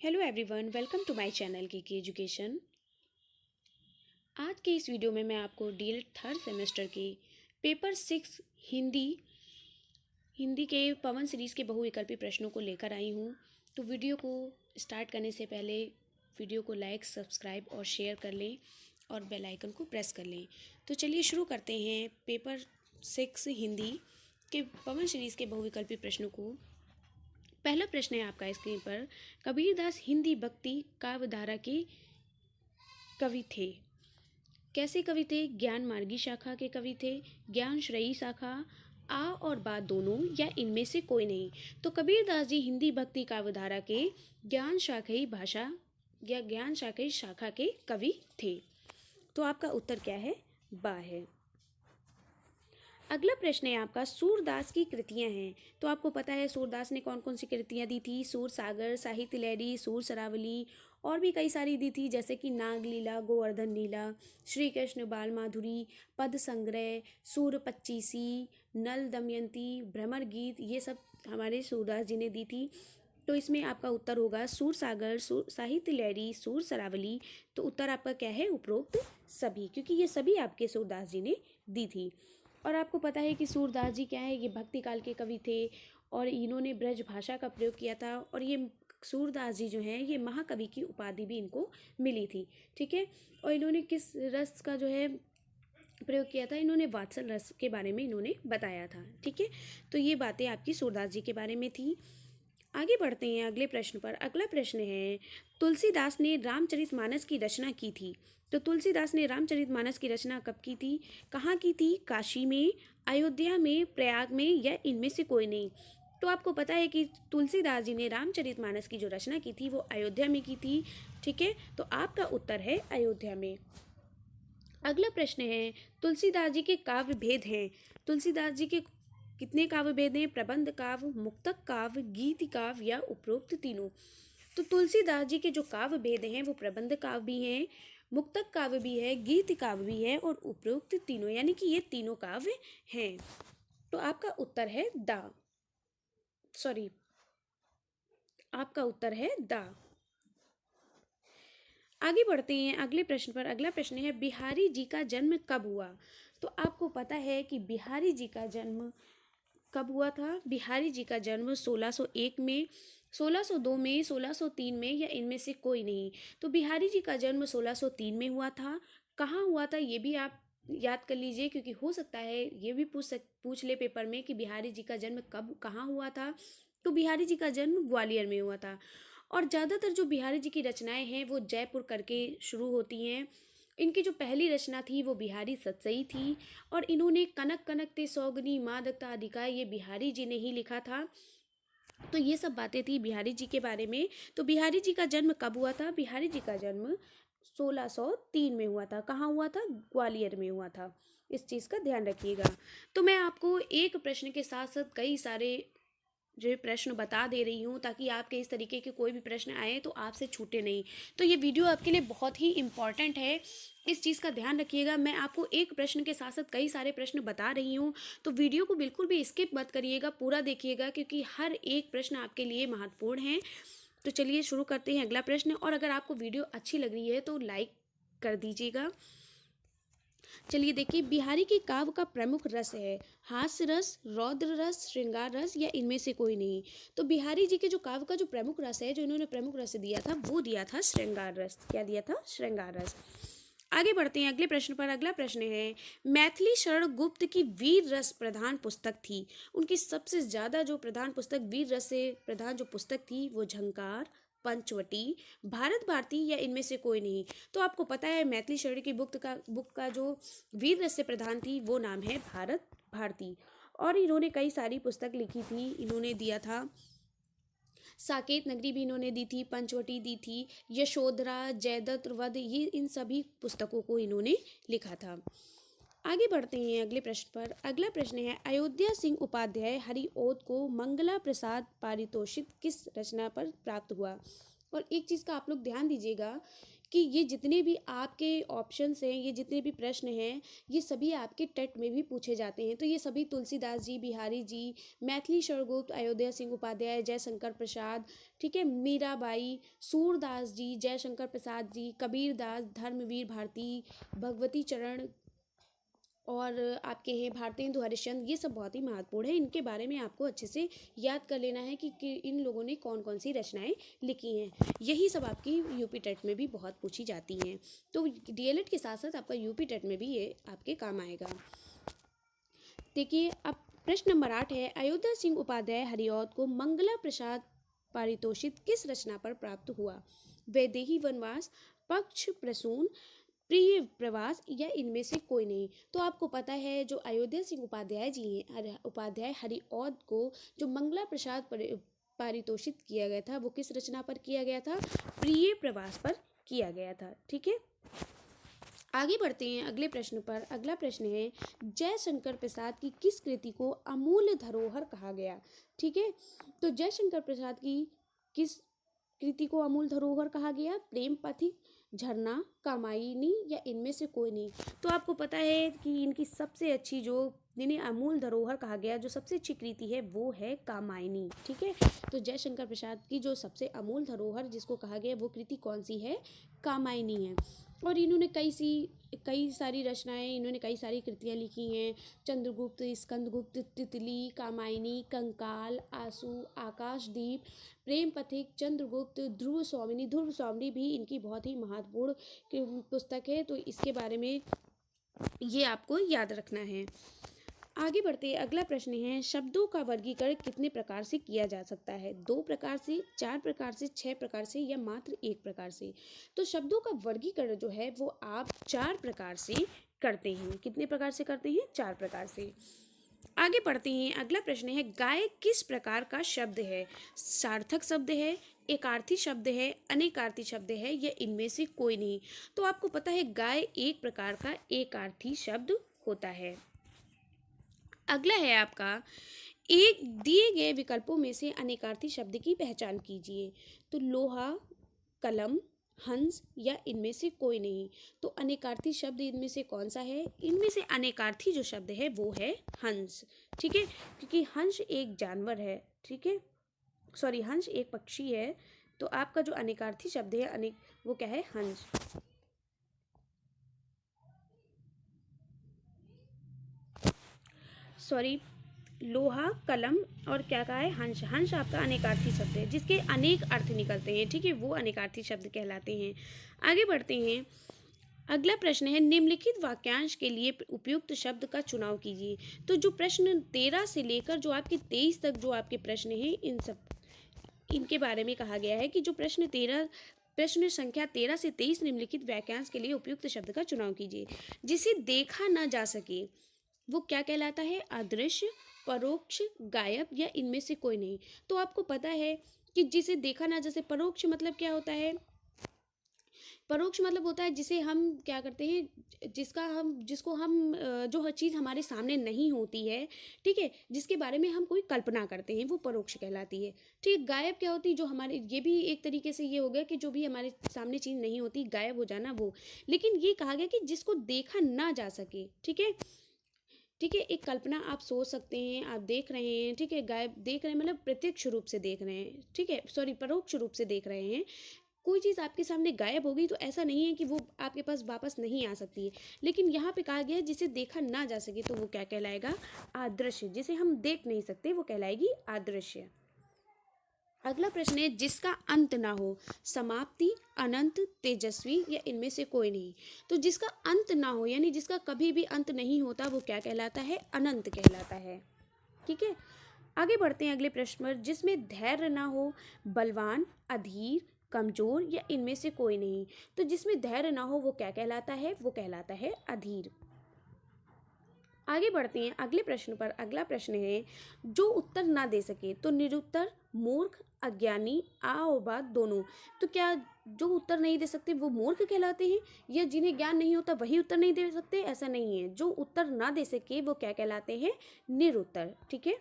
Hello everyone, welcome to my channel K education. आज के इस वीडियो में मैं आपको डीएलएड थर्ड सेमेस्टर के पेपर 6 हिंदी के पवन सीरीज़ के बहुविकल्पी प्रश्नों को लेकर आई हूँ। तो वीडियो को स्टार्ट करने से पहले वीडियो को लाइक, सब्सक्राइब और शेयर कर लें और बेल आइकन को प्रेस कर लें। तो चलिए शुरू करते हैं पेपर 6 हिंदी के पवन सीरीज़ के बहुविकल्पी प्रश्नों को। पहला प्रश्न है आपका स्क्रीन पर। कबीरदास हिंदी भक्ति काव्यधारा के कवि थे। कैसे कवि थे? ज्ञान मार्गी शाखा के कवि थे, ज्ञान श्रेयी शाखा, आ और बा दोनों, या इनमें से कोई नहीं। तो कबीरदास जी हिंदी भक्ति काव्यधारा के ज्ञान शाखई भाषा या ज्ञान शाखई शाखा के कवि थे। तो आपका उत्तर क्या है? बा है। अगला प्रश्न है आपका, सूरदास की कृतियां हैं। तो आपको पता है सूरदास ने कौन कौन सी कृतियां दी थी? सूर सागर, साहित्य लहरी, सूर सरावली और भी कई सारी दी थी, जैसे कि नाग लीला, गोवर्धन लीला, श्री कृष्ण बाल माधुरी, पद संग्रह, सूर पच्चीसी, नल दमयंती, भ्रमर गीत, ये सब हमारे सूरदास जी ने दी थी। तो इसमें आपका उत्तर होगा सूर सागर, सूर साहित्य लहरी, सूर सरावली। तो उत्तर आपका क्या है? उपरोक्त सभी, क्योंकि ये सभी आपके सूरदास जी ने दी थी। और आपको पता है कि सूरदास जी क्या है? ये भक्ति काल के कवि थे और इन्होंने ब्रज भाषा का प्रयोग किया था। और ये सूरदास जी जो हैं ये महाकवि की उपाधि भी इनको मिली थी। ठीक है। और इन्होंने किस रस का जो है प्रयोग किया था? इन्होंने वात्सल रस के बारे में इन्होंने बताया था। ठीक है। तो ये बातें आपकी सूरदास जी के बारे में थी। आगे बढ़ते हैं अगले प्रश्न पर। अगला प्रश्न है, तुलसीदास ने रामचरितमानस की रचना की थी। तो तुलसीदास ने रामचरितमानस की रचना कब की थी? कहाँ की थी? काशी में, अयोध्या में, प्रयाग में, या इनमें से कोई नहीं। तो आपको पता है कि तुलसीदास जी ने रामचरितमानस की जो रचना की थी वो अयोध्या में की थी। ठीक है। तो आपका उत्तर है अयोध्या में। अगला प्रश्न है, तुलसीदास जी के काव्य भेद हैं। तुलसीदास जी के कितने काव्य भेद हैं? प्रबंध काव्य, मुक्तक काव्य, गीत काव्य, या उपरोक्त तीनों। तो तुलसीदास जी के जो काव्य भेद हैं वो प्रबंध काव्य भी हैं, मुक्तक काव्य भी है, गीत काव्य भी है और उपरोक्त तीनों, यानी कि ये तीनों काव्य हैं। तो आपका उत्तर है दा, सॉरी, आपका उत्तर है दा। आगे बढ़ते हैं अगले प्रश्न पर। अगला प्रश्न है, बिहारी जी का जन्म कब हुआ? तो आपको पता है कि बिहारी जी का जन्म कब हुआ था? बिहारी जी का जन्म 1601 में, 1602 में, 1603 में, या इनमें से कोई नहीं। तो बिहारी जी का जन्म 1603 में हुआ था। कहाँ हुआ था ये भी आप याद कर लीजिए, क्योंकि हो सकता है ये भी पूछ ले पेपर में कि बिहारी जी का जन्म कब कहाँ हुआ था। तो बिहारी जी का जन्म ग्वालियर में हुआ था। और ज़्यादातर जो बिहारी जी की रचनाएं हैं वो जयपुर करके शुरू होती हैं। इनकी जो पहली रचना थी वो बिहारी सतसई थी। और इन्होंने कनक कनक ते सौगनी मादकता अधिकाय, ये बिहारी जी ने ही लिखा था। तो ये सब बातें थी बिहारी जी के बारे में। तो बिहारी जी का जन्म कब हुआ था? बिहारी जी का जन्म 1603 में हुआ था। कहाँ हुआ था? ग्वालियर में हुआ था। इस चीज़ का ध्यान रखिएगा। तो मैं आपको एक प्रश्न के साथ साथ कई सारे जो है प्रश्न बता दे रही हूँ, ताकि आपके इस तरीके के कोई भी प्रश्न आए तो आपसे छूटे नहीं। तो ये वीडियो आपके लिए बहुत ही इम्पॉर्टेंट है, इस चीज़ का ध्यान रखिएगा। मैं आपको एक प्रश्न के साथ साथ कई सारे प्रश्न बता रही हूँ, तो वीडियो को बिल्कुल भी स्किप मत करिएगा, पूरा देखिएगा, क्योंकि हर एक प्रश्न आपके लिए महत्वपूर्ण है। तो चलिए शुरू करते हैं अगला प्रश्न। और अगर आपको वीडियो अच्छी लग रही है तो लाइक कर दीजिएगा। चलिए देखिए, बिहारी के काव्य का प्रमुख रस है हास्य रस, रौद्र रस, श्रृंगार रस, या इनमें से कोई नहीं। तो बिहारी जी के जो काव्य का जो प्रमुख रस है, जो इन्होंने प्रमुख रस दिया था, वो दिया था श्रृंगार रस। क्या दिया था? श्रृंगार रस। आगे बढ़ते हैं अगले प्रश्न पर। अगला प्रश्न है, मैथिली शरण गुप्त की वीर रस प्रधान पुस्तक थी। उनकी सबसे ज्यादा जो प्रधान पुस्तक वीर रस से प्रधान जो पुस्तक थी वो झंकार, पंचवटी, भारत भारती, या इनमें से कोई नहीं। तो आपको पता है मैथिली शरण की बुक का जो वीर रस से प्रधान थी वो नाम है भारत भारती। और इन्होंने कई सारी पुस्तक लिखी थी। इन्होंने दिया था साकेत नगरी भी इन्होंने दी थी, पंचवटी दी थी, यशोधरा, जयदत्त वध, ये इन सभी पुस्तकों को इन्होंने लिखा था। आगे बढ़ते हैं अगले प्रश्न पर। अगला प्रश्न है, अयोध्या सिंह उपाध्याय हरिओद को मंगला प्रसाद पारितोषिक किस रचना पर प्राप्त हुआ? और एक चीज़ का आप लोग ध्यान दीजिएगा कि ये जितने भी आपके ऑप्शंस हैं, ये जितने भी प्रश्न हैं, ये सभी आपके टेट में भी पूछे जाते हैं। तो ये सभी तुलसीदास जी, बिहारी जी, मैथिली शरणगुप्त, अयोध्या सिंह उपाध्याय, जयशंकर प्रसाद, ठीक है, मीराबाई, सूरदास जी, जयशंकर प्रसाद जी, कबीरदास, धर्मवीर भारती, भगवती चरण और आपके हैं भारतेंदु हरिश्चंद्र, ये सब बहुत ही महत्वपूर्ण है। इनके बारे में आपको अच्छे से याद कर लेना है कि इन लोगों ने कौन कौन सी रचनाएं लिखी हैं। यही सब आपकी यूपी टेट में भी बहुत पूछी जाती हैं। तो डीएलएड के साथ साथ आपका यूपी टेट में भी ये आपके काम आएगा। देखिए अब प्रश्न नंबर 8 है, अयोध्या सिंह उपाध्याय हरिऔध को मंगला प्रसाद पारितोषिक किस रचना पर प्राप्त हुआ? वैदेही वनवास, पक्ष प्रसून, प्रिय प्रवास या इनमें से कोई नहीं। तो आपको पता है जो अयोध्या सिंह उपाध्याय जी हैं, उपाध्याय हरिऔध को जो मंगला प्रसाद पारितोषित किया गया था वो किस रचना पर किया गया था? प्रिय प्रवास पर किया गया था। ठीक है, आगे बढ़ते हैं अगले प्रश्न पर। अगला प्रश्न है, जयशंकर प्रसाद की किस कृति को अमूल्य धरोहर कहा गया? ठीक है, तो जयशंकर प्रसाद की किस कृति को अमूल धरोहर कहा गया? प्रेम पथिक, झरना, कामायनी या इनमें से कोई नहीं। तो आपको पता है कि इनकी सबसे अच्छी जो जिन्हें अमूल धरोहर कहा गया, जो सबसे अच्छी कृति है वो है कामायनी। ठीक है, तो जयशंकर प्रसाद की जो सबसे अमूल धरोहर जिसको कहा गया वो कृति कौन सी है? कामायनी है। और इन्होंने कई सारी रचनाएं, इन्होंने कई सारी कृतियां लिखी हैं। चंद्रगुप्त, स्कंदगुप्त, तितली, कामायनी, कंकाल, आंसू, आकाशदीप, प्रेम पथिक, चंद्रगुप्त, ध्रुव स्वामिनी भी इनकी बहुत ही महत्वपूर्ण पुस्तक है। तो इसके बारे में ये आपको याद रखना है। आगे बढ़ते हैं, अगला प्रश्न है, शब्दों का वर्गीकरण कितने प्रकार से किया जा सकता है? 2 प्रकार से, 4 प्रकार से, 6 प्रकार से या मात्र 1 प्रकार से? तो शब्दों का वर्गीकरण जो है वो आप 4 प्रकार से करते हैं। कितने प्रकार से करते हैं? 4 प्रकार से। आगे बढ़ते हैं, अगला प्रश्न है, गाय किस प्रकार का शब्द है? सार्थक शब्द है, एकार्थी शब्द है, अनेकार्थी शब्द है या इनमें से कोई नहीं? तो आपको पता है गाय एक प्रकार का एकार्थी शब्द होता है। अगला है आपका, एक दिए गए विकल्पों में से अनेकार्थी शब्द की पहचान कीजिए। तो लोहा, कलम, हंस या इनमें से कोई नहीं। तो अनेकार्थी शब्द इनमें से कौन सा है? इनमें से अनेकार्थी जो शब्द है वो है हंस। ठीक है, क्योंकि हंस एक जानवर है। ठीक है, सॉरी, हंस एक पक्षी है। तो आपका जो अनेकार्थी शब्द है वो क्या है? हंस। सॉरी, लोहा, कलम और क्या कहा है? हंस। हंस आपका अनेकार्थी शब्द है जिसके अनेक अर्थ निकलते हैं। ठीक है, वो अनेकार्थी शब्द कहलाते हैं। आगे बढ़ते हैं, अगला प्रश्न है, निम्नलिखित वाक्यांश के लिए उपयुक्त शब्द का चुनाव कीजिए। तो जो प्रश्न 13 से लेकर जो आपके 23 तक जो आपके प्रश्न हैं इनके बारे में कहा गया है कि जो प्रश्न संख्या 13 से 23 निम्नलिखित वाक्यांश के लिए उपयुक्त शब्द का चुनाव कीजिए। जिसे देखा न जा सके वो क्या कहलाता है? अदृश्य, परोक्ष, गायब या इनमें से कोई नहीं। तो आपको पता है कि जिसे देखा ना, जैसे परोक्ष मतलब क्या होता है? परोक्ष मतलब होता है जिसे हम क्या करते हैं, जिसको हम जो हर चीज़ हमारे सामने नहीं होती है, ठीक है, जिसके बारे में हम कोई कल्पना करते हैं, वो परोक्ष कहलाती है। ठीक है, गायब क्या होती है? जो हमारे, ये भी एक तरीके से ये हो गया कि जो भी हमारे सामने चीज़ नहीं होती, गायब हो जाना वो। लेकिन ये कहा गया कि जिसको देखा ना जा सके। ठीक है, ठीक है, एक कल्पना आप सोच सकते हैं, आप देख रहे हैं। ठीक है, गायब देख रहे हैं मतलब प्रत्यक्ष रूप से देख रहे हैं। ठीक है, सॉरी, परोक्ष रूप से देख रहे हैं। कोई चीज़ आपके सामने गायब हो गई तो ऐसा नहीं है कि वो आपके पास वापस नहीं आ सकती है। लेकिन यहाँ पे कहा गया है जिसे देखा ना जा सके, तो वो क्या कहलाएगा? अदृश्य। जिसे हम देख नहीं सकते वो कहलाएगी अदृश्य। अगला प्रश्न है, जिसका अंत ना हो। समाप्ति, अनंत, तेजस्वी या इनमें से कोई नहीं। तो जिसका अंत ना हो यानी जिसका कभी भी अंत नहीं होता वो क्या कहलाता है? अनंत कहलाता है। ठीक है, आगे बढ़ते हैं अगले प्रश्न पर, जिसमें धैर्य ना हो। बलवान, अधीर, कमजोर या इनमें से कोई नहीं। तो जिसमें धैर्य ना हो वो क्या कहलाता है? वो कहलाता है अधीर। आगे बढ़ते हैं अगले प्रश्न पर। अगला प्रश्न है, जो उत्तर ना दे सके। तो निरुत्तर, मूर्ख, अज्ञानी, आ और बात दोनों। तो क्या जो उत्तर नहीं दे सकते वो मूर्ख कहलाते हैं, या जिन्हें ज्ञान नहीं होता वही उत्तर नहीं दे सकते? ऐसा नहीं है, जो उत्तर ना दे सके वो क्या कहलाते हैं? निरुत्तर। ठीक है,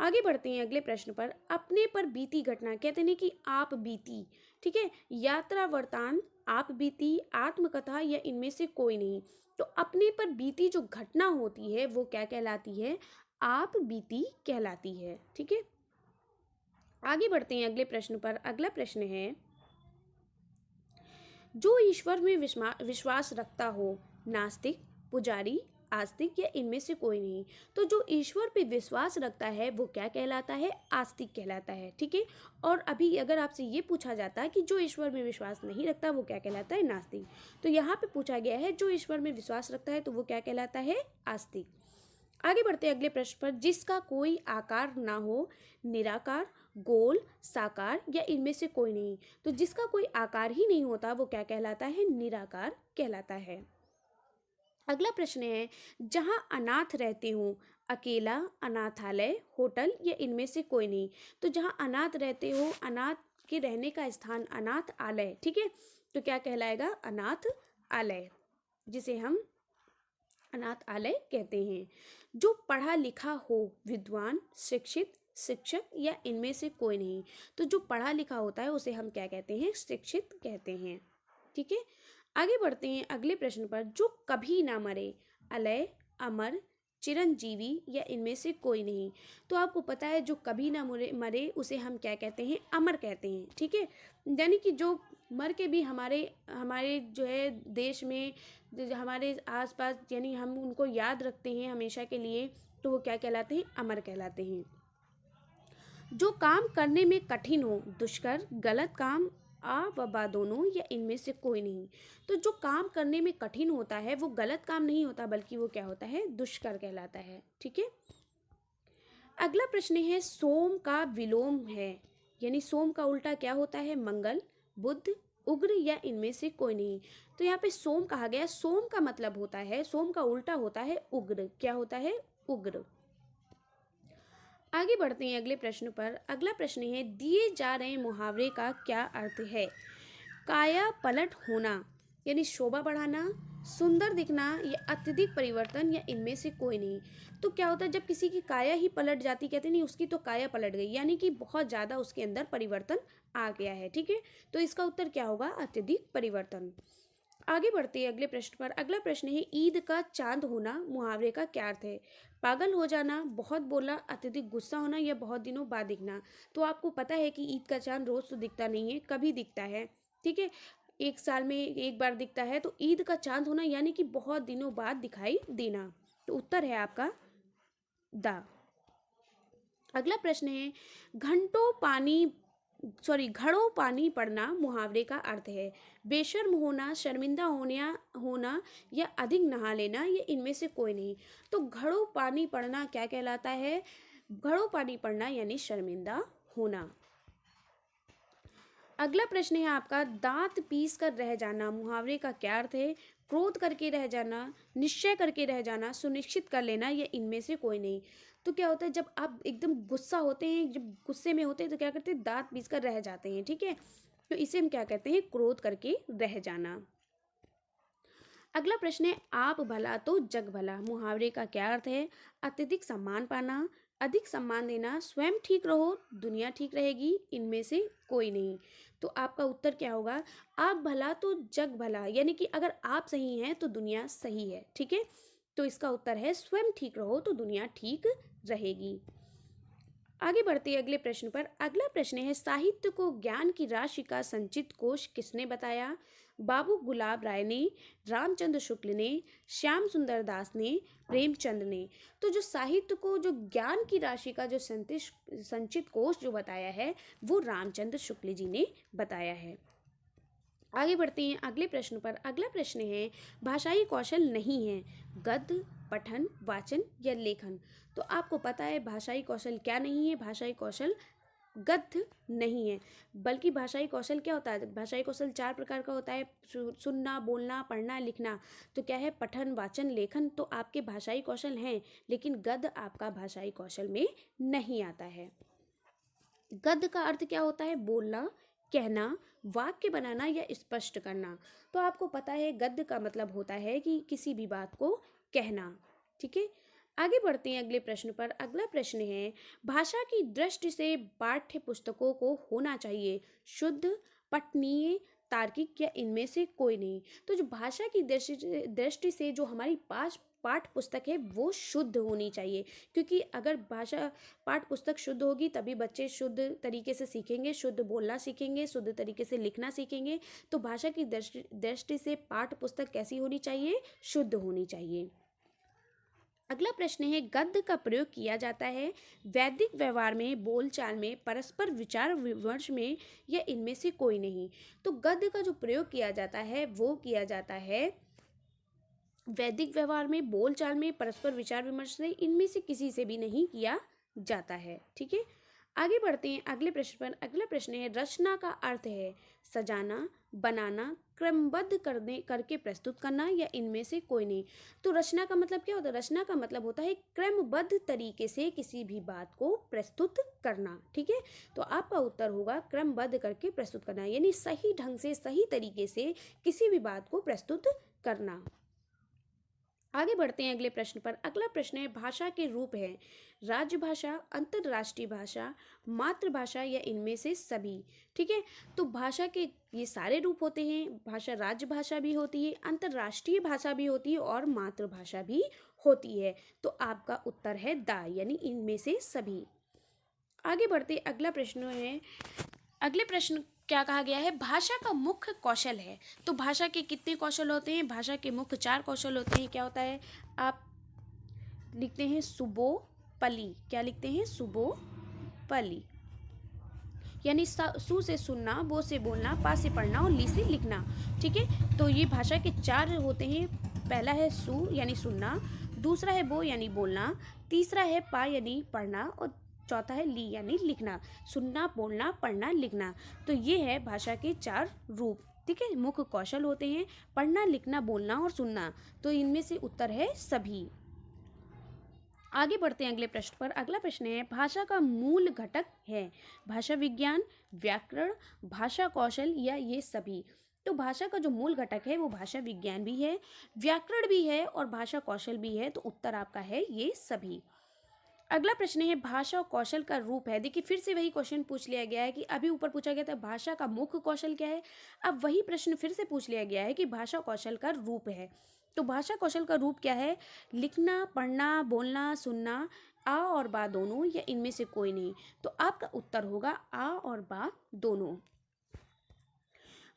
आगे बढ़ते हैं अगले प्रश्न पर। अपने पर बीती घटना, कहते हैं कि आप बीती, ठीक है, यात्रा वृतांत, आप बीती, आत्मकथा या इनमें से कोई नहीं। तो अपने पर बीती जो घटना होती है वो क्या कहलाती है? आप बीती कहलाती है, ठीक है। आगे बढ़ते हैं अगले प्रश्न पर। अगला प्रश्न है, जो ईश्वर में विश्वास रखता हो, नास्तिक, पुजारी, आस्तिक या इनमें से कोई नहीं। तो जो ईश्वर पे विश्वास रखता है वो क्या कहलाता है? आस्तिक कहलाता है, ठीक है। और अभी अगर आपसे ये पूछा जाता है कि जो ईश्वर में विश्वास नहीं रखता वो क्या कहलाता है? नास्तिक। तो यहाँ पे पूछा गया है जो ईश्वर में विश्वास रखता है तो वो क्या कहलाता है? आस्तिक। आगे बढ़ते हैं अगले प्रश्न पर। जिसका कोई आकार ना हो, निराकार, गोल, साकार या इनमें से कोई नहीं। तो जिसका कोई आकार ही नहीं होता वो क्या कहलाता है? निराकार कहलाता है। अगला प्रश्न है, जहाँ अनाथ रहते हो, अकेला, अनाथालय, होटल या इनमें से कोई नहीं। तो जहाँ अनाथ रहते हो, अनाथ के रहने का स्थान अनाथ आलय, ठीक है, तो क्या कहलाएगा? अनाथ आलय, जिसे हम अनाथ आलय कहते हैं। जो पढ़ा लिखा हो, विद्वान, शिक्षित, शिक्षक या इनमें से कोई नहीं। तो जो पढ़ा लिखा होता है उसे हम क्या कहते हैं? शिक्षित कहते हैं, ठीक है। आगे बढ़ते हैं अगले प्रश्न पर। जो कभी ना मरे, अलय, अमर, चिरंजीवी या इनमें से कोई नहीं। तो आपको पता है जो कभी ना मरे उसे हम क्या कहते हैं? अमर कहते हैं, ठीक है। यानी कि जो मर के भी हमारे हमारे जो है देश में, हमारे आसपास, यानी हम उनको याद रखते हैं हमेशा के लिए, तो वो क्या कहलाते हैं? अमर कहलाते हैं। जो काम करने में कठिन हो, दुष्कर, गलत काम, आ व बा दोनों या इनमें से कोई नहीं। तो जो काम करने में कठिन होता है वो गलत काम नहीं होता बल्कि वो क्या होता है? दुष्कर कहलाता है, ठीक है। अगला प्रश्न है, सोम का विलोम है, यानी सोम का उल्टा क्या होता है? मंगल, बुध, उग्र या इनमें से कोई नहीं। तो यहाँ पे सोम कहा गया, सोम का मतलब होता है, सोम का उल्टा होता है उग्र। क्या होता है? उग्र। आगे बढ़ते हैं अगले प्रश्न पर। अगला प्रश्न है, दिए जा रहे मुहावरे का क्या अर्थ है? काया पलट होना, यानी शोभा बढ़ाना, सुंदर दिखना या अत्यधिक परिवर्तन या इनमें से कोई नहीं। तो क्या होता है जब किसी की काया ही पलट जाती, कहते नहीं उसकी तो काया पलट गई, यानी कि बहुत ज़्यादा उसके अंदर परिवर्तन आ गया है, ठीक है। तो इसका उत्तर क्या होगा? अत्यधिक परिवर्तन। आगे बढ़ते हैं अगले प्रश्न पर। अगला प्रश्न है, ईद का चांद होना मुहावरे का क्या अर्थ है? पागल हो जाना, बहुत बोलना, अत्यधिक गुस्सा होना या बहुत दिनों बाद दिखना। तो आपको पता है कि ईद का चांद रोज तो दिखता नहीं है, कभी दिखता है, ठीक है, एक साल में एक बार दिखता है। तो ईद का चांद होना यानी कि बहुत दिनों बाद दिखाई देना। तो उत्तर है आपका दा। अगला प्रश्न है, घंटों पानी घड़ों पानी पड़ना मुहावरे का अर्थ है? बेशर्म होना, शर्मिंदा होना या अधिक नहा लेना या इनमें से कोई नहीं। तो घड़ों पानी पड़ना क्या कहलाता है? घड़ों पानी पड़ना यानी शर्मिंदा होना। अगला प्रश्न है आपका, दांत पीस कर रह जाना मुहावरे का क्या अर्थ है? क्रोध करके रह जाना, निश्चय करके रह जाना, सुनिश्चित कर लेना या इनमें से कोई नहीं। तो क्या होता है जब आप एकदम गुस्सा होते हैं, जब गुस्से में होते हैं तो क्या करते हैं? दांत पीस कर रह जाते हैं, ठीक है। तो इसे हम क्या कहते हैं? क्रोध करके रह जाना। अगला प्रश्न है, आप भला तो जग भला मुहावरे का क्या अर्थ है? अत्यधिक सम्मान पाना, अधिक सम्मान देना, स्वयं ठीक रहो, दुनिया ठीक रहेगी, इनमें से कोई नहीं। तो आपका उत्तर क्या होगा? आप भला तो जग भला, यानी कि अगर आप सही हैं तो दुनिया सही है, ठीक है। तो इसका उत्तर है स्वयं ठीक रहो तो दुनिया ठीक रहेगी। आगे बढ़ते हैं अगले प्रश्न पर। अगला प्रश्न है, साहित्य को ज्ञान की राशि का संचित कोश किसने बताया? बाबू गुलाब राय ने, रामचंद्र शुक्ल ने, श्याम सुंदर दास ने, प्रेमचंद ने। तो जो साहित्य को जो ज्ञान की राशि का जो संचित कोश जो बताया है वो रामचंद्र शुक्ल जी ने बताया है। आगे बढ़ते हैं अगले प्रश्न पर। अगला प्रश्न है, भाषाई कौशल नहीं है, गद्य, पठन, वाचन या लेखन। तो आपको पता है भाषाई कौशल क्या नहीं है? भाषाई कौशल गद्य नहीं है, बल्कि भाषाई कौशल क्या होता है? भाषाई कौशल 4 प्रकार का होता है, सुनना, बोलना, पढ़ना, लिखना। तो क्या है? पठन, वाचन, लेखन तो आपके भाषाई कौशल हैं, लेकिन गद्य आपका भाषाई कौशल में नहीं आता है। गद्य का अर्थ क्या होता है? बोलना, कहना, वाक्य बनाना या स्पष्ट करना। तो आपको पता है गद्य का मतलब होता है कि किसी भी बात को कहना, ठीक है। आगे बढ़ते हैं अगले प्रश्न पर। अगला प्रश्न है, भाषा की दृष्टि से पाठ्य पुस्तकों को होना चाहिए शुद्ध, पठनीय, तार्किक या इनमें से कोई नहीं। तो जो भाषा की दृष्टि से जो हमारी पाठ पुस्तक है वो शुद्ध होनी चाहिए, क्योंकि अगर भाषा पाठ पुस्तक शुद्ध होगी तभी बच्चे शुद्ध तरीके से सीखेंगे, शुद्ध बोलना सीखेंगे, शुद्ध तरीके से लिखना सीखेंगे। तो भाषा की दृष्टि से पाठ पुस्तक कैसी होनी चाहिए? शुद्ध होनी चाहिए। अगला प्रश्न है, गद्य का प्रयोग किया जाता है वैदिक व्यवहार में, बोलचाल में, परस्पर विचार विमर्श में या इनमें से कोई नहीं। तो गद्य का जो प्रयोग किया जाता है वो किया जाता है वैदिक व्यवहार में, बोलचाल में, परस्पर विचार विमर्श से, इनमें से किसी से भी नहीं किया जाता है। ठीक है, आगे बढ़ते हैं अगले प्रश्न पर। अगला प्रश्न है, रचना का अर्थ है सजाना, बनाना, क्रमबद्ध करके प्रस्तुत करना या इनमें से कोई नहीं। तो रचना का मतलब क्या होता है? रचना का मतलब होता है क्रमबद्ध तरीके से किसी भी बात को प्रस्तुत करना। ठीक है, तो आपका उत्तर होगा क्रमबद्ध करके प्रस्तुत करना, यानी सही ढंग से, सही तरीके से किसी भी बात को प्रस्तुत करना। आगे बढ़ते हैं अगले प्रश्न पर। अगला प्रश्न है, भाषा के रूप हैं राजभाषा, अंतर्राष्ट्रीय भाषा, मातृभाषा या इनमें से सभी। ठीक है, तो भाषा के ये सारे रूप होते हैं। भाषा राजभाषा भी होती है, अंतर्राष्ट्रीय भाषा भी होती है और मातृभाषा भी होती है। तो आपका उत्तर है दा, यानी इनमें से सभी। आगे बढ़ते अगला प्रश्न है, अगले प्रश्न क्या कहा गया है? भाषा का मुख्य कौशल है। तो भाषा के कितने कौशल होते हैं? भाषा के मुख्य 4 कौशल होते हैं। क्या होता है? आप लिखते हैं सुबोपली। क्या लिखते हैं? सुबोपली, यानी सु से सुनना, बो से बोलना, पा से पढ़ना और ली से लिखना। ठीक है, तो ये भाषा के 4 होते हैं। पहला है सु यानी सुनना, दूसरा है बो यानी बोलना, तीसरा है पा यानी पढ़ना और चौथा है ली यानी लिखना। सुनना, बोलना, पढ़ना, लिखना। तो ये है भाषा के 4 रूप। ठीक है, मुख्य कौशल होते हैं पढ़ना, लिखना, बोलना और सुनना। तो इनमें से उत्तर है सभी। आगे बढ़ते हैं अगले प्रश्न पर। अगला प्रश्न है, भाषा का मूल घटक है भाषा विज्ञान, व्याकरण, भाषा कौशल या ये सभी। तो भाषा का जो मूल घटक है वो भाषा विज्ञान भी है, व्याकरण भी है और भाषा कौशल भी है। तो उत्तर आपका है ये सभी। अगला प्रश्न है, भाषा और कौशल का रूप है। देखिए फिर से वही क्वेश्चन पूछ लिया गया है कि अभी ऊपर पूछा गया था भाषा का मुख्य कौशल क्या है, अब वही प्रश्न फिर से पूछ लिया गया है कि भाषा कौशल का रूप है। तो भाषा कौशल का रूप क्या है? लिखना, पढ़ना, बोलना, सुनना, आ और बा दोनों या इनमें से कोई नहीं। तो आपका उत्तर होगा आ और बा दोनों।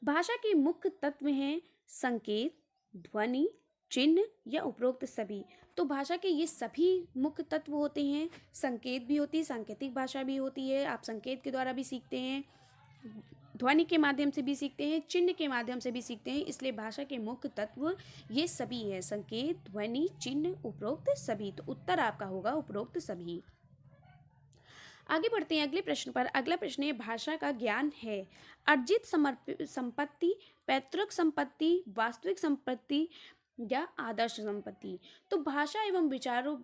भाषा के मुख्य तत्व हैं संकेत, ध्वनि, चिन्ह या उपरोक्त सभी। तो भाषा के ये सभी मुख्य तत्व होते हैं। संकेत भी होती है, सांकेतिक भाषा भी होती है, आप संकेत के द्वारा भी सीखते हैं, ध्वनि के माध्यम से भी सीखते हैं, चिन्ह के माध्यम से भी सीखते हैं। इसलिए भाषा के मुख्य तत्व ये सभी हैं, संकेत, ध्वनि, चिन्ह, उपरोक्त सभी। तो उत्तर आपका होगा उपरोक्त सभी। आगे बढ़ते हैं अगले प्रश्न पर। अगला प्रश्न है, भाषा का ज्ञान है अर्जित संपत्ति, पैतृक संपत्ति, वास्तविक संपत्ति या आदर्श संपत्ति। तो भाषा एवं विचारों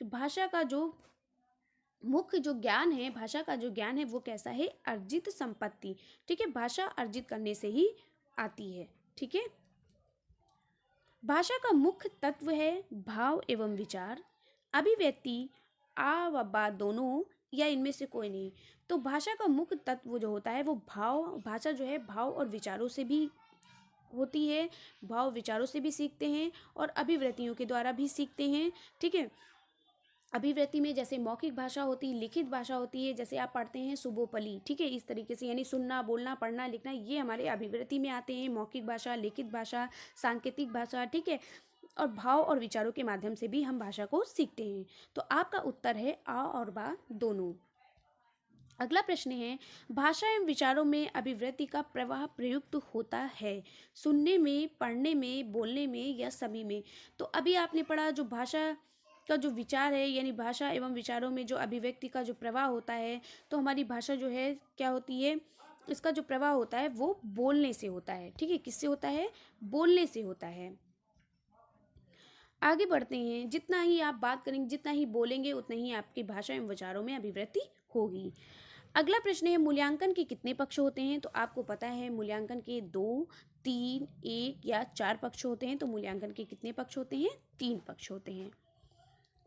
भाषा का जो मुख्य जो ज्ञान है, भाषा का जो ज्ञान है वो कैसा है? अर्जित संपत्ति। ठीक है, भाषा अर्जित करने से ही आती है। ठीक है, भाषा का मुख्य तत्व है भाव एवं विचार, अभिव्यक्ति, आ व बा दोनों या इनमें से कोई नहीं। तो भाषा का मुख्य तत्व जो होता है वो भाव, भाषा जो है भाव और विचारों से भी होती है, भाव विचारों से भी सीखते हैं और अभिव्यक्तियों के द्वारा भी सीखते हैं। ठीक है, अभिव्यक्ति में जैसे मौखिक भाषा होती है, लिखित भाषा होती है, जैसे आप पढ़ते हैं सुबोपली। ठीक है, इस तरीके से यानी सुनना, बोलना, पढ़ना, लिखना, ये हमारे अभिव्यक्ति में आते हैं। मौखिक भाषा, लिखित भाषा, सांकेतिक भाषा। ठीक है, और भाव और विचारों के माध्यम से भी हम भाषा को सीखते हैं। तो आपका उत्तर है आ और बा दोनों। अगला प्रश्न है, भाषा एवं विचारों में अभिव्यक्ति का प्रवाह प्रयुक्त होता है सुनने में, पढ़ने में, बोलने में या सभी में। तो अभी आपने पढ़ा जो भाषा का जो विचार है, यानी भाषा एवं विचारों में जो अभिव्यक्ति का जो प्रवाह होता है, तो हमारी भाषा जो है क्या होती है? इसका जो प्रवाह होता है वो बोलने से होता है। ठीक है, किससे होता है? बोलने से होता है। आगे बढ़ते हैं, जितना ही आप बात करेंगे, जितना ही बोलेंगे, उतना ही आपकी भाषा एवं विचारों में अभिव्यक्ति होगी। अगला प्रश्न है, मूल्यांकन के कितने पक्ष होते हैं? तो आपको पता है मूल्यांकन के 2, 3, 1 या 4 पक्ष होते हैं। तो मूल्यांकन के कितने पक्ष होते हैं? 3 पक्ष होते हैं।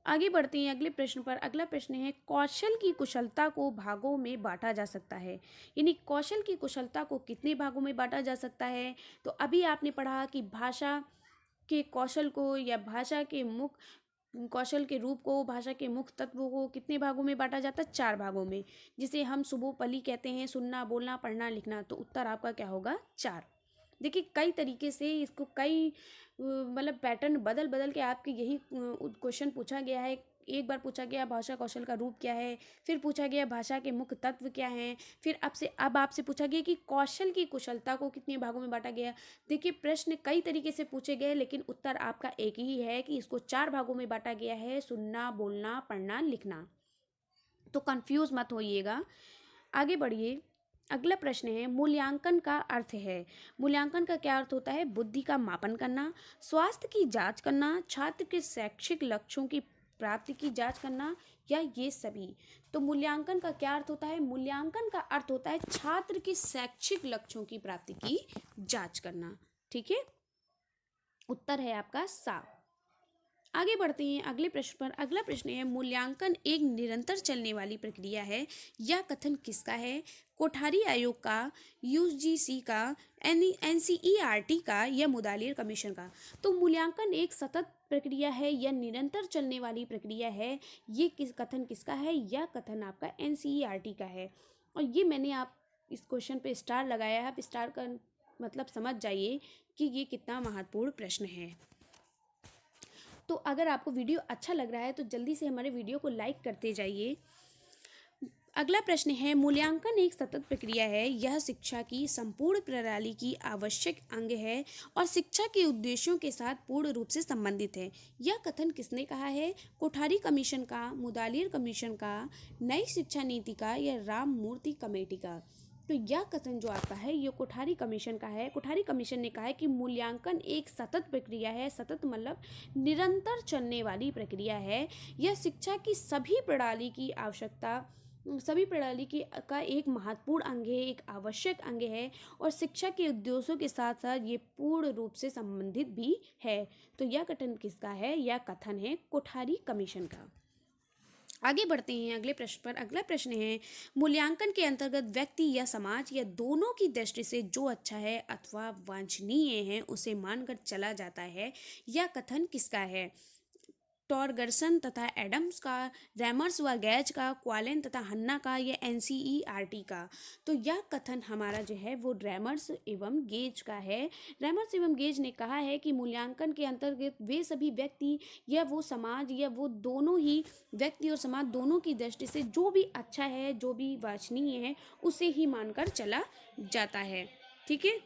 आगे बढ़ते हैं अगले प्रश्न पर। अगला प्रश्न है, कौशल की कुशलता को भागों में बांटा जा सकता है। यानी कौशल की कुशलता को कितने भागों में बांटा जा सकता है? तो अभी आपने पढ़ा कि भाषा के कौशल को या भाषा के मुख्य कौशल के रूप को, भाषा के मुख्य तत्वों को कितने भागों में बांटा जाता है? 4 भागों में, जिसे हम सुबोपली कहते हैं, सुनना, बोलना, पढ़ना, लिखना। तो उत्तर आपका क्या होगा? 4। देखिए कई तरीके से इसको कई मतलब पैटर्न बदल बदल के आपके यही क्वेश्चन पूछा गया है। एक बार पूछा गया भाषा कौशल का रूप क्या है, फिर पूछा गया भाषा के मुख्य तत्व क्या हैं, फिर अब आपसे पूछा गया कि कौशल की कुशलता को कितने भागों में बांटा गया। देखिए प्रश्न कई तरीके से पूछे गए, लेकिन उत्तर आपका एक ही है कि इसको 4 भागों में बांटा गया है, सुनना, बोलना, पढ़ना, लिखना। तो कंफ्यूज मत होइएगा। आगे बढ़िए। अगला प्रश्न है, मूल्यांकन का अर्थ है। मूल्यांकन का क्या अर्थ होता है? बुद्धि का मापन करना, स्वास्थ्य की जांच करना, छात्र के शैक्षिक लक्ष्यों की प्राप्ति की जांच करना, या ये सभी। तो मूल्यांकन का क्या अर्थ होता है? मूल्यांकन का अर्थ होता है छात्र के शैक्षिक लक्ष्यों की प्राप्ति की जांच करना। ठीक है, उत्तर है आपका सा। आगे बढ़ते हैं अगले प्रश्न पर। अगला प्रश्न है, मूल्यांकन एक निरंतर चलने वाली प्रक्रिया है। यह कथन किसका है? कोठारी आयोग का, यूजीसी का, एनसीईआरटी का, या मुदालिर कमीशन का। तो मूल्यांकन एक सतत प्रक्रिया है या निरंतर चलने वाली प्रक्रिया है, ये कथन किसका है? यह कथन आपका एनसीईआरटी का है। और ये मैंने आप इस क्वेश्चन पे स्टार लगाया है। आप स्टार का मतलब समझ जाइए कि ये कितना महत्वपूर्ण प्रश्न है। तो अगर आपको वीडियो अच्छा लग रहा है तो जल्दी से हमारे वीडियो को लाइक करते जाइए। अगला प्रश्न है, मूल्यांकन एक सतत प्रक्रिया है। यह शिक्षा की संपूर्ण प्रणाली की आवश्यक अंग है और शिक्षा के उद्देश्यों के साथ पूर्ण रूप से संबंधित है। यह कथन किसने कहा है? कोठारी कमीशन का, मुदालिर कमीशन का, नई शिक्षा नीति का, या राम मूर्ति कमेटी का। तो यह कथन जो आपका है ये कोठारी कमीशन का है। कोठारी कमीशन ने कहा है कि मूल्यांकन एक सतत प्रक्रिया है। सतत मतलब निरंतर चलने वाली प्रक्रिया है। यह शिक्षा की सभी प्रणाली की का एक महत्वपूर्ण अंग है, एक आवश्यक अंग है, और शिक्षा के उद्देश्यों के साथ साथ ये पूर्ण रूप से संबंधित भी है। तो यह कथन किसका है? यह कथन है कोठारी कमीशन का। आगे बढ़ते हैं अगले प्रश्न पर। अगला प्रश्न है, मूल्यांकन के अंतर्गत व्यक्ति या समाज या दोनों की दृष्टि से जो अच्छा है अथवा वांछनीय है उसे मानकर चला जाता है। यह कथन किसका है? टॉरगर्सन तथा एडम्स का, रैमर्स व गैज का, क्वालेन तथा हन्ना का, या एनसीईआरटी का। तो यह कथन हमारा जो है वो रैमर्स एवं गेज का है। रैमर्स एवं गेज ने कहा है कि मूल्यांकन के अंतर्गत वे सभी व्यक्ति या वो समाज या वो दोनों ही व्यक्ति और समाज दोनों की दृष्टि से जो भी अच्छा है, जो भी वांछनीय है, उसे ही मानकर चला जाता है। ठीक है,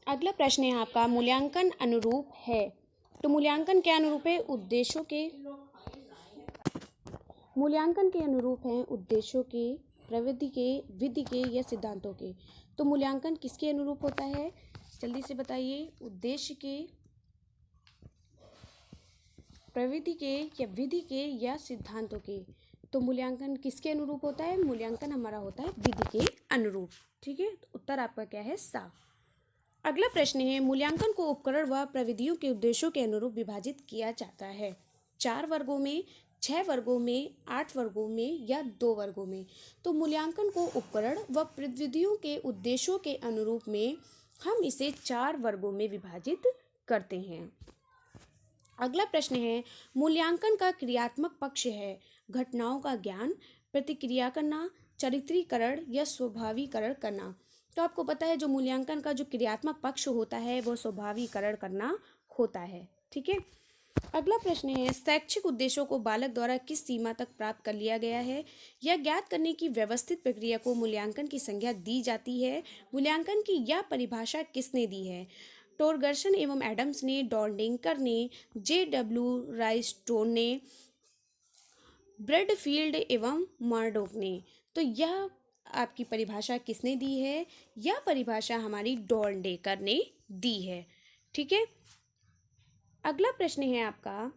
अगला प्रश्न है आपका, मूल्यांकन अनुरूप है। तो मूल्यांकन के अनुरूप है? उद्देश्यों के। मूल्यांकन के अनुरूप हैं उद्देश्यों के, प्रवृत्ति के, विधि के, या सिद्धांतों के। तो मूल्यांकन किसके अनुरूप होता है? जल्दी से बताइए। उद्देश्य के, प्रवृत्ति के, या विधि के, या सिद्धांतों के। तो मूल्यांकन किसके अनुरूप होता है? मूल्यांकन हमारा होता है विधि के अनुरूप। ठीक है, तो उत्तर आपका क्या है? सा। अगला प्रश्न है, मूल्यांकन को उपकरण व प्रविधियों के उद्देश्यों के अनुरूप विभाजित किया जाता है। 4 वर्गों में, 6 वर्गों में, 8 वर्गों में, या 2 वर्गों में। तो मूल्यांकन को उपकरण व प्रविधियों के उद्देश्यों के अनुरूप में हम इसे 4 वर्गों में विभाजित करते हैं। अगला प्रश्न है, मूल्यांकन का क्रियात्मक पक्ष है घटनाओं का ज्ञान, प्रतिक्रिया करना, चरित्रीकरण, या स्वाभाविकरण करना। तो आपको पता है जो मूल्यांकन का जो क्रियात्मक पक्ष होता है वो स्वाभाविकरण करना होता है। ठीक है, अगला प्रश्न है, शैक्षिक उद्देश्यों को बालक द्वारा किस सीमा तक प्राप्त कर लिया गया है? यह ज्ञात करने की व्यवस्थित प्रक्रिया को मूल्यांकन की संज्ञा दी जाती है। मूल्यांकन की यह परिभाषा किसने दी है? टोरगर्सन एवं एडम्स ने, डॉर्डिंकर ने, JW राइस्टोन ने, ब्रेडफील्ड एवं मार्डोक ने। तो यह आपकी परिभाषा किसने दी है? यह परिभाषा हमारी डॉर्डेकर ने दी है। ठीक है, अगला प्रश्न है आपका,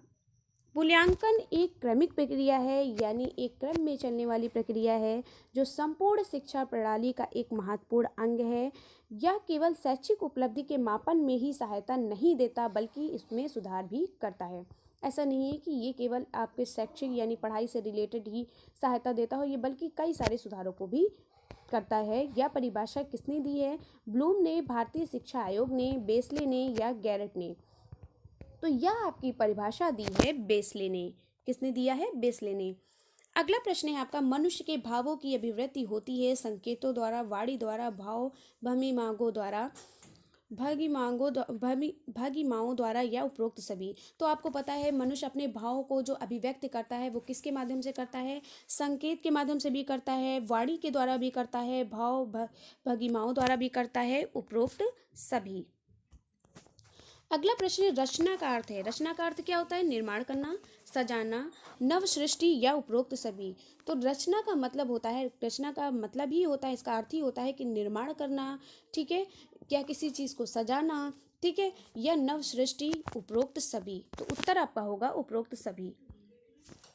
मूल्यांकन एक क्रमिक प्रक्रिया है, यानी एक क्रम में चलने वाली प्रक्रिया है जो संपूर्ण शिक्षा प्रणाली का एक महत्वपूर्ण अंग है। यह केवल शैक्षिक उपलब्धि के मापन में ही सहायता नहीं देता बल्कि इसमें सुधार भी करता है। ऐसा नहीं है कि ये केवल आपके शैक्षिक यानी पढ़ाई से रिलेटेड ही सहायता देता हो, ये बल्कि कई सारे सुधारों को भी करता है। यह परिभाषा किसने दी है? ब्लूम ने, भारतीय शिक्षा आयोग ने, बेसले ने या गैरेट ने? तो यह आपकी परिभाषा दी है बेसले ने। किसने दिया है? बेसले ने। अगला प्रश्न है आपका, मनुष्य के भावों की अभिवृत्ति होती है संकेतों द्वारा, वाणी द्वारा, भाव भंगिमाओं द्वारा, भंगिमाओं द्वारा या उपरोक्त सभी। तो आपको पता है मनुष्य अपने भावों को जो अभिव्यक्त करता है वो किसके माध्यम से करता है? संकेत के माध्यम से भी करता है, वाणी के द्वारा भी करता है, भाव भंगिमाओं द्वारा भी करता है, उपरोक्त सभी। अगला प्रश्न है, रचना का अर्थ है। रचना का अर्थ क्या होता है? निर्माण करना, सजाना, नव सृष्टि या उपरोक्त सभी। तो रचना का मतलब होता है, रचना का मतलब ही होता है, इसका अर्थ ही होता है कि निर्माण करना, ठीक है, या किसी चीज को सजाना, ठीक है, या नव सृष्टि, उपरोक्त सभी। तो उत्तर आपका होगा उपरोक्त सभी।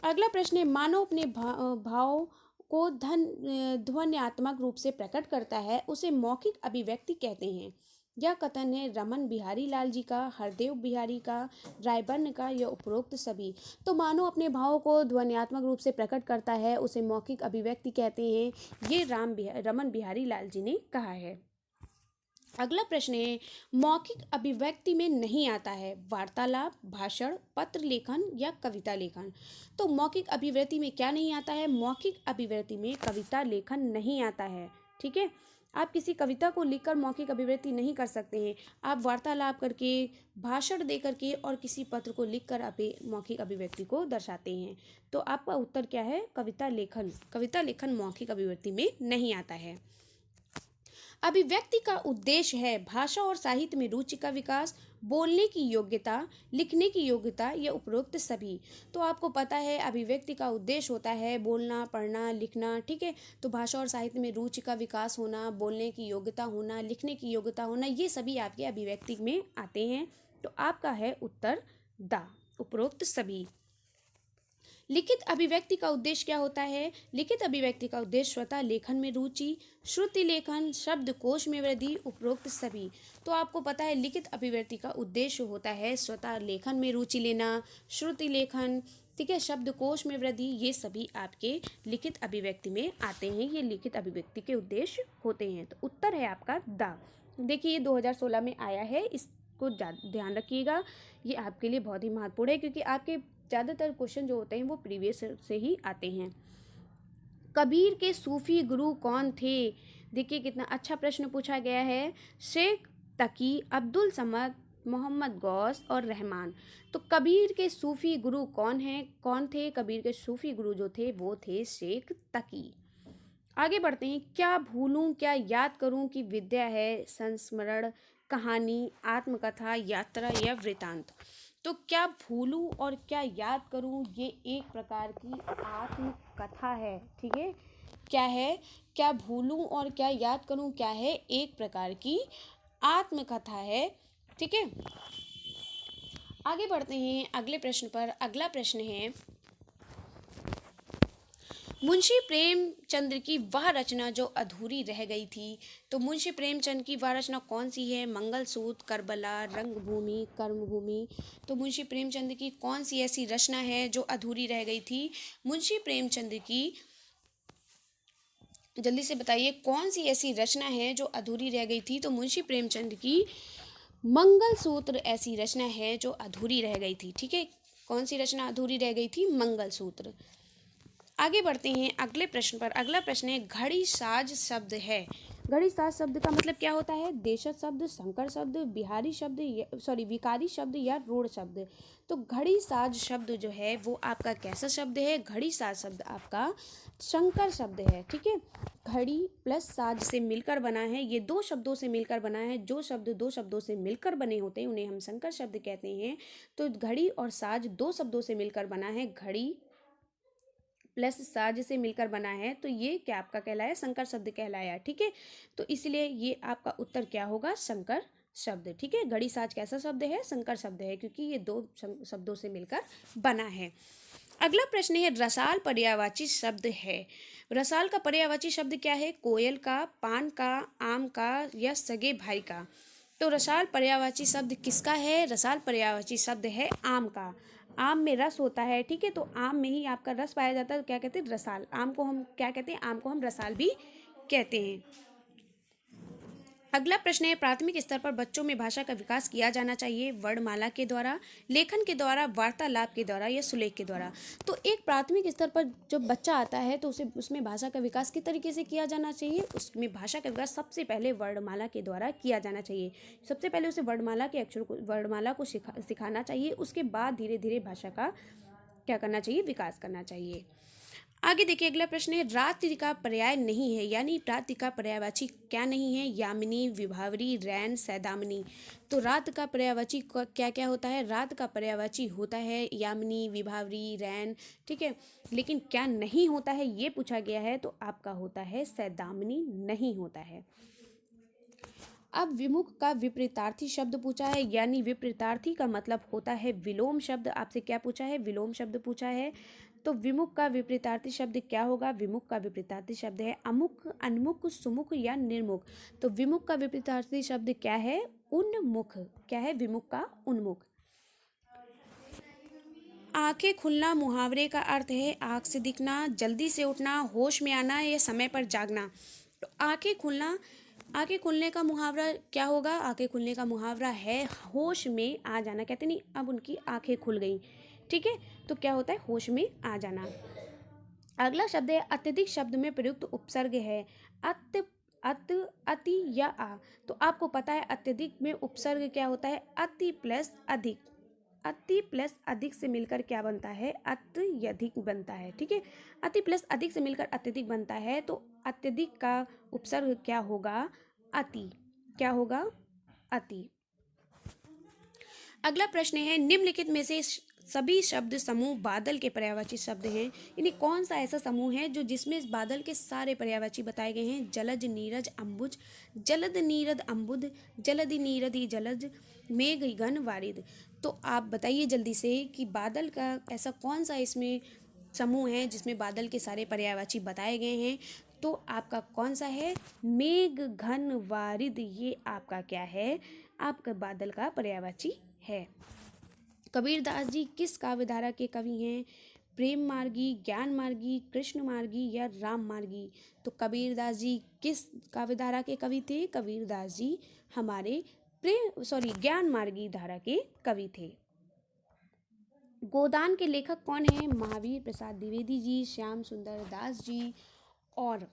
अगला प्रश्न है, मानव अपने भाव को ध्वन्यात्मक रूप से प्रकट करता है, उसे मौखिक अभिव्यक्ति कहते हैं। यह कथन है रमन बिहारी लाल जी का, हरदेव बिहारी का, रायबर्न का या उपरोक्त सभी। तो मानव अपने भावों को ध्वन्यात्मक रूप से प्रकट करता है, उसे मौखिक अभिव्यक्ति कहते हैं, ये रमन बिहारी लाल जी ने कहा है। अगला प्रश्न है, मौखिक अभिव्यक्ति में नहीं आता है वार्तालाप, भाषण, पत्र लेखन या कविता लेखन। तो मौखिक अभिव्यक्ति में क्या नहीं आता है? मौखिक अभिव्यक्ति में कविता लेखन नहीं आता है, ठीक है। आप किसी कविता को लिखकर मौखिक अभिव्यक्ति नहीं कर सकते हैं। आप वार्तालाप करके, भाषण दे करके और किसी पत्र को लिखकर आप मौखिक अभिव्यक्ति को दर्शाते हैं। तो आपका उत्तर क्या है? कविता लेखन। कविता लेखन मौखिक अभिव्यक्ति में नहीं आता है। अभिव्यक्ति का उद्देश्य है भाषा और साहित्य में रुचि का विकास, बोलने की योग्यता, लिखने की योग्यता या उपरोक्त सभी। तो आपको पता है अभिव्यक्ति का उद्देश्य होता है बोलना, पढ़ना, लिखना, ठीक है। तो भाषा और साहित्य में रुचि का विकास होना, बोलने की योग्यता होना, लिखने की योग्यता होना, ये सभी आपके अभिव्यक्ति में आते हैं। तो आपका है उत्तर द, उपरोक्त सभी। लिखित अभिव्यक्ति का उद्देश्य क्या होता है? लिखित अभिव्यक्ति का उद्देश्य स्वतः लेखन में रुचि, श्रुति लेखन, शब्दकोश में वृद्धि, उपरोक्त सभी। तो आपको पता है लिखित अभिव्यक्ति का उद्देश्य होता है स्वतः लेखन में रुचि लेना, श्रुति लेखन, ठीक है, शब्दकोश में वृद्धि, ये सभी आपके लिखित अभिव्यक्ति में आते हैं। ये लिखित अभिव्यक्ति के उद्देश्य होते हैं। तो उत्तर है आपका द। देखिए ये 2016 में आया है, इसको ध्यान रखिएगा, ये आपके लिए बहुत ही महत्वपूर्ण है क्योंकि आपके ज़्यादातर क्वेश्चन जो होते हैं वो प्रीवियस से ही आते हैं। कबीर के सूफी गुरु कौन थे? देखिए कितना अच्छा प्रश्न पूछा गया है। शेख तकी, अब्दुल समद, मोहम्मद गौस और रहमान। तो कबीर के सूफी गुरु कौन थे? कबीर के सूफी गुरु जो थे वो थे शेख तकी। आगे बढ़ते हैं। क्या भूलूं क्या याद करूं की विद्या है? संस्मरण, कहानी, आत्मकथा, यात्रा या वृतांत। तो क्या भूलूं और क्या याद करूं ये एक प्रकार की आत्मकथा है, ठीक है। क्या है? क्या भूलूं और क्या याद करूं क्या है? एक प्रकार की आत्मकथा है, ठीक है। आगे बढ़ते हैं अगले प्रश्न पर। अगला प्रश्न है, मुंशी प्रेमचंद की वह रचना जो अधूरी रह गई थी। तो मुंशी प्रेमचंद की वह रचना कौन सी है? मंगलसूत्र, करबला, रंगभूमि, कर्मभूमि। तो मुंशी प्रेमचंद की कौन सी ऐसी रचना है जो अधूरी रह गई थी? मुंशी प्रेमचंद की, जल्दी से बताइए कौन सी ऐसी रचना है जो अधूरी रह गई थी? तो मुंशी प्रेमचंद की मंगलसूत्र ऐसी रचना है जो अधूरी रह गई थी, ठीक है। कौन सी रचना अधूरी रह गई थी? मंगलसूत्र। आगे बढ़ते हैं अगले प्रश्न पर। अगला प्रश्न है, घड़ी साज शब्द है। घड़ी साज शब्द का मतलब क्या होता है? देशज शब्द, संकर शब्द, बिहारी शब्द, विकारी शब्द या रूढ़ शब्द। तो घड़ी साज शब्द जो है वो आपका कैसा शब्द है? घड़ी साज शब्द आपका संकर शब्द है, ठीक है। घड़ी प्लस साज से मिलकर बना है, ये दो शब्दों से मिलकर बना है। जो शब्द दो शब्दों से मिलकर बने होते हैं उन्हें हम संकर शब्द कहते हैं। तो घड़ी और साज दो शब्दों से मिलकर बना है, घड़ी प्लस साज से मिलकर बना है, तो ये क्या आपका कहलाया? संकर शब्द कहलाया, ठीक है। तो इसलिए ये आपका उत्तर क्या होगा? संकर शब्द, ठीक है। घड़ी साज कैसा शब्द है? संकर शब्द है क्योंकि ये दो शब्दों से मिलकर बना है। अगला प्रश्न है, रसाल पर्यायवाची शब्द है। रसाल का पर्यायवाची शब्द क्या है? कोयल का, पान का, आम का या सगे भाई का। तो रसाल पर्यायवाची शब्द किसका है? रसाल पर्यायवाची शब्द है आम का। आम में रस होता है, ठीक है, तो आम में ही आपका रस पाया जाता है, तो क्या कहते हैं, रसाल। आम को हम क्या कहते हैं, आम को हम रसाल भी कहते हैं। अगला प्रश्न है, प्राथमिक स्तर पर बच्चों में भाषा का विकास किया जाना चाहिए वर्णमाला के द्वारा, लेखन के द्वारा, वार्तालाप के द्वारा या सुलेख के द्वारा। तो एक प्राथमिक स्तर पर जब बच्चा आता है तो उसे उसमें भाषा का विकास किस तरीके से किया जाना चाहिए, उसमें भाषा का विकास सबसे पहले वर्णमाला के द्वारा किया जाना चाहिए। सबसे पहले उसे वर्णमाला के अक्षरों को, वर्णमाला को सिखाना चाहिए, उसके बाद धीरे धीरे भाषा का क्या करना चाहिए, विकास करना चाहिए। आगे देखिए, अगला प्रश्न है, रात्रि का पर्याय नहीं है, यानी रात्रि का पर्यायवाची क्या नहीं है, यामिनी, विभावरी, रैन, सैदामिनी। तो रात का पर्यायवाची क्या क्या होता है, रात का पर्यायवाची होता है यामिनी, विभावरी, रैन, ठीक है, लेकिन क्या नहीं होता है ये पूछा गया है, तो आपका होता है सैदामिनी, नहीं होता है। अब विमुख का विपरीतार्थी शब्द पूछा है, यानी विपरीतार्थी का मतलब होता है विलोम शब्द। आपसे क्या पूछा है, विलोम शब्द पूछा है। तो विमुख का विपरीतार्थी शब्द क्या होगा, विमुख का विपरीतार्थी शब्द है अमुख, अनमुख, सुमुख या निर्मुख। तो विमुख का विपरीतार्थी शब्द क्या है, उन्मुख। क्या है विमुख का, उन्मुख। आंखें खुलना मुहावरे का अर्थ है आंख से दिखना, जल्दी से उठना, होश में आना या समय पर जागना। तो आंखें खुलना, आंखें खुलने का मुहावरा क्या होगा, आंखें खुलने का मुहावरा है होश में आ जाना। कहते नहीं अब उनकी आंखें खुल गई, ठीक है, तो क्या होता है, होश में आ जाना। अगला शब्द है अत्यधिक शब्द में प्रयुक्त उपसर्ग है अत, अत, अति या आ। तो आपको पता है अत्यधिक में उपसर्ग क्या होता है, अति प्लस अधिक। अति प्लस अधिक से मिलकर क्या बनता है, अत्यधिक बनता है, ठीक है। अति प्लस अधिक से मिलकर अत्यधिक बनता है, तो अत्यधिक का उपसर्ग क्या होगा, अति। क्या होगा, अति। अगला प्रश्न है, निम्नलिखित में से सभी शब्द समूह बादल के पर्यायवाची शब्द हैं, यानी कौन सा ऐसा समूह है जो जिसमें इस बादल के सारे पर्यायवाची बताए गए हैं, जलज, नीरज, अम्बुज, जलद, नीरद, अम्बुद, जलधि, नीरदि, जलज, मेघ, घन, वारिद। तो आप बताइए जल्दी से कि बादल का ऐसा कौन सा इसमें समूह है जिसमें बादल के सारे पर्यायवाची बताए गए हैं। तो आपका कौन सा है, मेघ, घन, वारिद, ये आपका क्या है, आपका बादल का पर्यायवाची है। कबीरदास जी किस काव्यधारा के कवि हैं, प्रेम मार्गी, ज्ञान मार्गी, कृष्ण मार्गी या राम मार्गी। तो कबीरदास जी किस काव्यधारा के कवि थे, कबीरदास जी हमारे ज्ञान मार्गी धारा के कवि थे। गोदान के लेखक कौन हैं, महावीर प्रसाद द्विवेदी जी, श्याम सुंदर दास जी और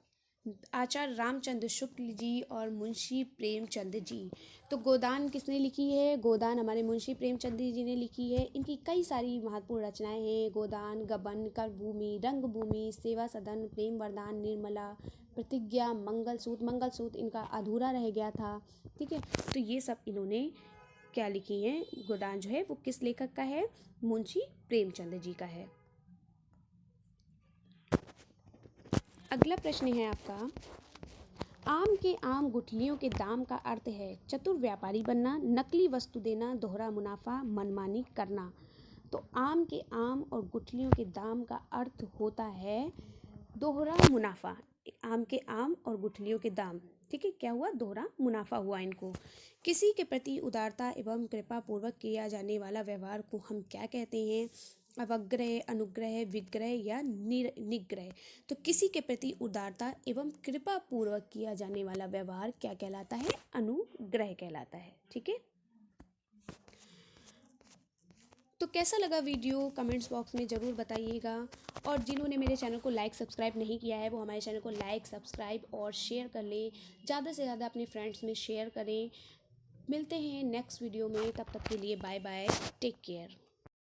आचार्य रामचंद्र शुक्ल जी और मुंशी प्रेमचंद जी। तो गोदान किसने लिखी है, गोदान हमारे मुंशी प्रेमचंद जी ने लिखी है। इनकी कई सारी महत्वपूर्ण रचनाएं हैं, गोदान, गबन, करभूमि, रंगभूमि, सेवा सदन, प्रेम वरदान, निर्मला, प्रतिज्ञा, मंगलसूत्र इनका अधूरा रह गया था, ठीक है। तो ये सब इन्होंने क्या लिखी हैं, गोदान जो है वो किस लेखक का है, मुंशी प्रेमचंद जी का है। अगला प्रश्न है आपका, आम के आम गुठलियों के दाम का अर्थ है चतुर व्यापारी बनना, नकली वस्तु देना, दोहरा मुनाफा, मनमानी करना। तो आम के आम और गुठलियों के दाम का अर्थ होता है दोहरा मुनाफा। आम के आम और गुठलियों के दाम, ठीक है, क्या हुआ, दोहरा मुनाफा हुआ इनको। किसी के प्रति उदारता एवं कृपा पूर्वक किया जाने वाला व्यवहार को हम क्या कहते हैं, अवग्रह, अनुग्रह, विग्रह या निग्रह। तो किसी के प्रति उदारता एवं कृपा पूर्वक किया जाने वाला व्यवहार क्या कहलाता है, अनुग्रह कहलाता है, ठीक है। तो कैसा लगा वीडियो, कमेंट्स बॉक्स में ज़रूर बताइएगा। और जिन्होंने मेरे चैनल को लाइक सब्सक्राइब नहीं किया है वो हमारे चैनल को लाइक सब्सक्राइब और शेयर कर ले, ज़्यादा से ज़्यादा अपने फ्रेंड्स में शेयर करें। मिलते हैं नेक्स्ट वीडियो में, तब तक के लिए बाय बाय, टेक केयर।